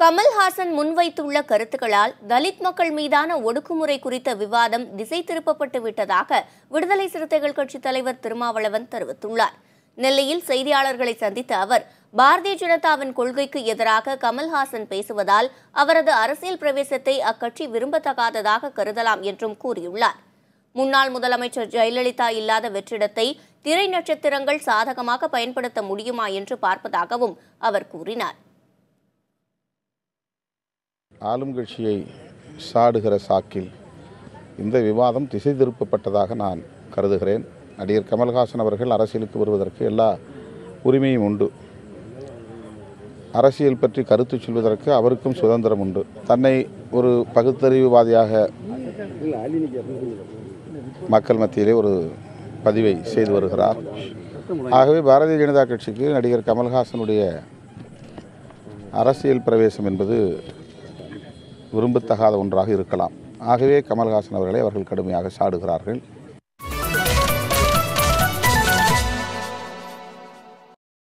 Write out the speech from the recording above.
கமல்ஹாசன் முன்வைத்துள்ள கருத்துக்களால் தலித் மக்கள் மீதான ஒடுக்குமுறை குறித்த விவாதம் திசை திருப்பப்பட்டு விட்டதாக விடுதலை சிறுத்தைகள் கட்சித் தலைவர் திருமாவளவன் தெரிவித்துள்ளார். நெல்லையில் செய்தியாளர்களை சந்தித்த அவர், பாரதிய ஜனதாவின் கொள்கைக்கு எதிராக கமல்ஹாசன் பேசுவதால் அவரது அரசியல் பிரவேசத்தை அக்கட்சி விரும்பத்தகாததாக கருதலாம் என்றும் கூறியுள்ளார். முன்னாள் முதலமைச்சர் ஜெயலலிதா இல்லாத வெற்றிடத்தை திரை நட்சத்திரங்கள் சாதகமாக பயன்படுத்த முடியுமா என்று பார்ப்பதாகவும் அவர் கூறினார். ஆளும் கட்சியை சாடுகிற சாக்கில் இந்த விவாதம் திசை திருப்பப்பட்டதாக நான் கருதுகிறேன். நடிகர் கமல்ஹாசன் அவர்கள் அரசியலுக்கு வருவதற்கு எல்லா உரிமையும் உண்டு. அரசியல் பற்றி கருத்து சொல்வதற்கு அவருக்கும் சுதந்திரம் உண்டு. தன்னை ஒரு பகுத்தறிவுவாதியாக மக்கள் மத்தியிலே ஒரு பதிவை செய்து வருகிறார். ஆகவே பாரதிய ஜனதா கட்சிக்கு நடிகர் கமல்ஹாசனுடைய அரசியல் பிரவேசம் என்பது விரும்பத்தகாத ஒன்றாக இருக்கலாம். ஆகவே கமல்ஹாசன் அவர்களை அவர்கள் கடுமையாக சாடுகிறார்கள்.